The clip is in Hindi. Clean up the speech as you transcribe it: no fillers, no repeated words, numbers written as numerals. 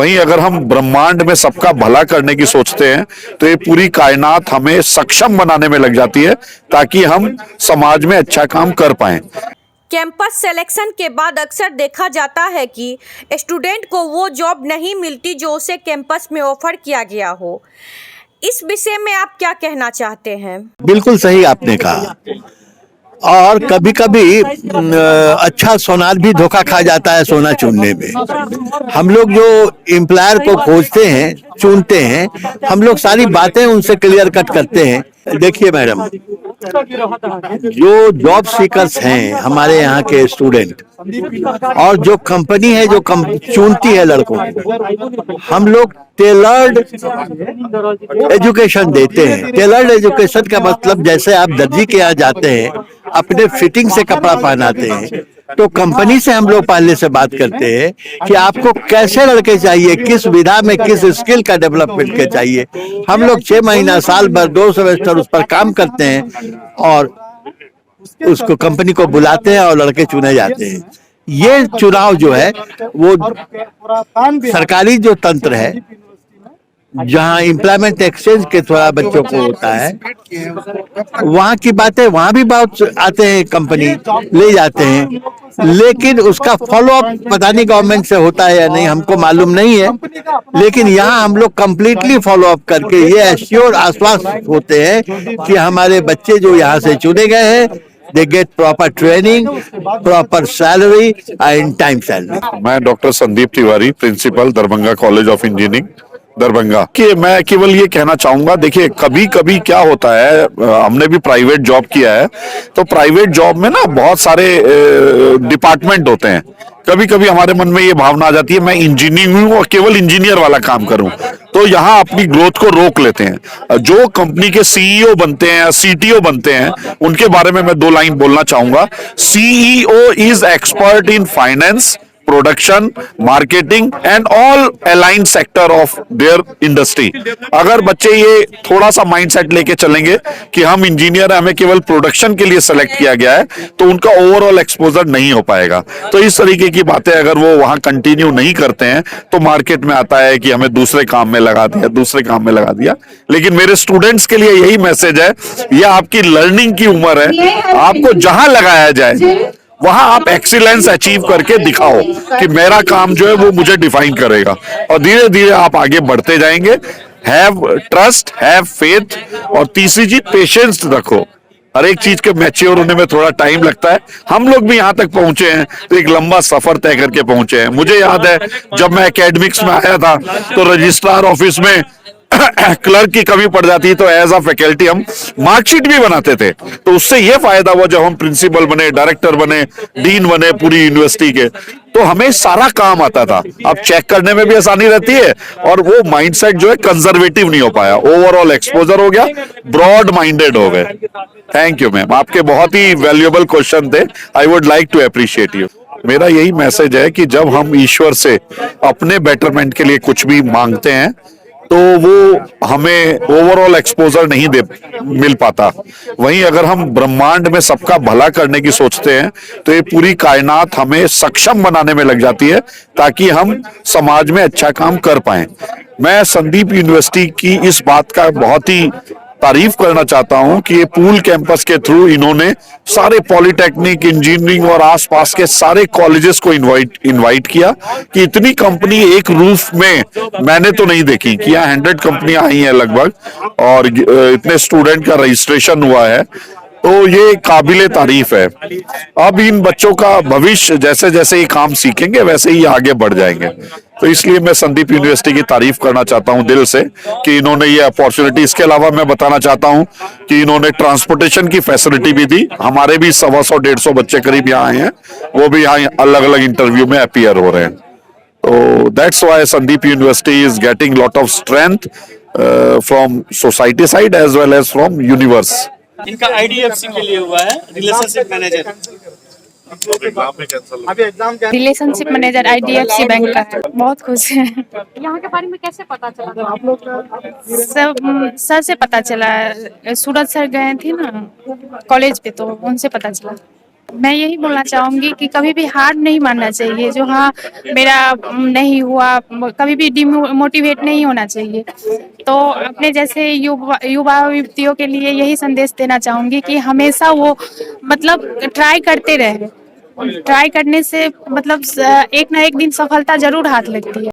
वहीं अगर हम ब्रह्मांड में सबका भला करने की सोचते हैं तो ये पूरी कायनात हमें सक्षम बनाने में लग जाती है ताकि हम समाज में अच्छा काम कर पाएं। कैंपस सिलेक्शन के बाद अक्सर देखा जाता है कि स्टूडेंट को वो जॉब नहीं मिलती जो उसे कैंपस में ऑफर किया गया हो। इस विषय में आप क्या कहना चाहते हैं? बिल्कुल सही आपने कहा। और कभी कभी अच्छा सोनार भी धोखा खा जाता है सोना चुनने में। हम लोग जो एम्प्लॉयर को खोजते हैं, चुनते हैं, हम लोग सारी बातें उनसे क्लियर कट करते हैं। देखिए मैडम, जो जॉब सीकर्स हैं हमारे यहाँ के स्टूडेंट, और जो कंपनी है जो चुनती है लड़कों को, हम लोग टेलर्ड एजुकेशन देते हैं। टेलर्ड एजुकेशन का मतलब, जैसे आप दर्जी के यहाँ जाते हैं, अपने फिटिंग से कपड़ा पहनाते हैं, तो कंपनी से हम लोग पहले से बात करते हैं कि आपको कैसे लड़के चाहिए, किस विधा में, किस स्किल का डेवलपमेंट के चाहिए। हम लोग 6 महीना, साल भर, 2 सेमेस्टर उस पर काम करते हैं और उसको कंपनी को बुलाते हैं और लड़के चुने जाते हैं। ये चुनाव जो है वो सरकारी जो तंत्र है, जहाँ एम्प्लॉयमेंट एक्सचेंज के थोड़ा बच्चों को होता है, वहाँ की बातें वहाँ भी बहुत आते हैं, कंपनी ले जाते हैं, लेकिन उसका फॉलो अप पता नहीं गवर्नमेंट से होता है या नहीं, हमको मालूम नहीं है। लेकिन यहाँ हम लोग कंप्लीटली फॉलो अप करके ये एश्योर आश्वस्त होते हैं कि हमारे बच्चे जो यहाँ से चुने गए हैं, they get proper training, proper salary and time salary। मैं doctor Sandeep Tiwari, principal Darbhanga college of engineering Darbhanga, कि मैं केवल ये कहना चाहूंगा, देखिए कभी कभी क्या होता है, हमने भी प्राइवेट जॉब किया है, तो प्राइवेट जॉब में ना बहुत सारे डिपार्टमेंट होते हैं। कभी कभी हमारे मन में ये भावना आ जाती है मैं इंजीनियर हूं और केवल इंजीनियर वाला काम करूं, तो यहाँ अपनी ग्रोथ को रोक लेते हैं। जो कंपनी के सीईओ बनते हैं, सीटीओ बनते हैं, उनके बारे में मैं 2 लाइन बोलना चाहूंगा। CEO is expert in finance, production, marketing and all aligned sector of their industry. अगर बच्चे ये थोड़ा सा माइंडसेट लेके चलेंगे कि हम इंजीनियर हैं, हमें केवल प्रोडक्शन के लिए सेलेक्ट किया गया है, तो उनका ओवरऑल एक्सपोजर नहीं हो पाएगा। तो इस तरीके की बातें अगर वो वहां कंटिन्यू नहीं करते हैं तो मार्केट में आता है कि हमें दूसरे काम में लगा दिया, दूसरे काम में लगा दिया। लेकिन मेरे स्टूडेंट्स के लिए यही मैसेज है, ये आपकी लर्निंग की उम्र है, आपको जहां लगाया जाए वहां आप एक्सीलेंस अचीव करके दिखाओ कि मेरा काम जो है वो मुझे डिफाइन करेगा, और धीरे धीरे आप आगे बढ़ते जाएंगे। हैव ट्रस्ट, हैव फेथ, और तीसरी चीज पेशेंस रखो। हर एक चीज के मैच्योर होने में थोड़ा टाइम लगता है। हम लोग भी यहाँ तक पहुंचे हैं तो एक लंबा सफर तय करके पहुंचे हैं। मुझे याद है जब मैं एकेडमिक्स में आया था तो रजिस्ट्रार ऑफिस में क्लर्क की कमी पड़ जाती, तो एज अ फैकल्टी हम मार्कशीट भी बनाते थे। तो उससे ये फायदा हुआ, जब हम प्रिंसिपल बने, डायरेक्टर बने, डीन बने पूरी यूनिवर्सिटी के, तो हमें सारा काम आता था। अब चेक करने में भी आसानी रहती है, और वो माइंडसेट जो है कंजर्वेटिव नहीं हो पाया, ओवरऑल एक्सपोजर हो गया, ब्रॉड माइंडेड हो गए। थैंक यू मैम, आपके बहुत ही वैल्यूएबल क्वेश्चन थे। I would like to appreciate you. मेरा यही मैसेज है कि जब हम ईश्वर से अपने बेटरमेंट के लिए कुछ भी मांगते हैं तो वो हमें ओवरऑल एक्सपोजर नहीं दे मिल पाता। वहीं अगर हम ब्रह्मांड में सबका भला करने की सोचते हैं तो ये पूरी कायनात हमें सक्षम बनाने में लग जाती है ताकि हम समाज में अच्छा काम कर पाएं। मैं संदीप यूनिवर्सिटी की इस बात का बहुत ही तारीफ करना चाहता हूं कि ये पूल कैंपस के थ्रू इन्होंने सारे पॉलिटेक्निक, इंजीनियरिंग और आसपास के सारे कॉलेजेस को इनवाइट किया कि इतनी कंपनी एक रूफ में मैंने तो नहीं देखी कि यहाँ 100 कंपनियां आई हैं लगभग, और इतने स्टूडेंट का रजिस्ट्रेशन हुआ है, तो ये काबिले तारीफ है। अब इन बच्चों का भविष्य जैसे जैसे ये काम सीखेंगे वैसे ही आगे बढ़ जाएंगे। तो इसलिए मैं संदीप यूनिवर्सिटी की तारीफ करना चाहता हूं दिल से कि इन्होंने ये अपॉर्चुनिटी, इसके अलावा मैं बताना चाहता हूं कि इन्होंने ट्रांसपोर्टेशन की फैसिलिटी भी दी। हमारे भी 125-150 बच्चे करीब यहाँ आए हैं, वो भी यहाँ अलग अलग इंटरव्यू में अपीयर हो रहे हैं। तो that's why Sandeep university is getting lot of strength from society side as well as from universe. इनका आईडीएफसी के लिए हुआ है relationship manager. Relationship manager IDFC bank का है। बहुत खुश है। यहाँ के बारे में कैसे पता चला आप लोग? सब सर से पता चला, सूरज सर गए थे ना कॉलेज पे, तो उनसे पता चला। मैं यही बोलना चाहूंगी कि कभी भी हार नहीं मानना चाहिए। जो हाँ मेरा नहीं हुआ, कभी भी डिमोटिवेट नहीं होना चाहिए। तो अपने जैसे युवा युवतियों के लिए यही संदेश देना चाहूंगी कि हमेशा वो मतलब ट्राई करते रहे। ट्राई करने से मतलब एक ना एक दिन सफलता जरूर हाथ लगती है।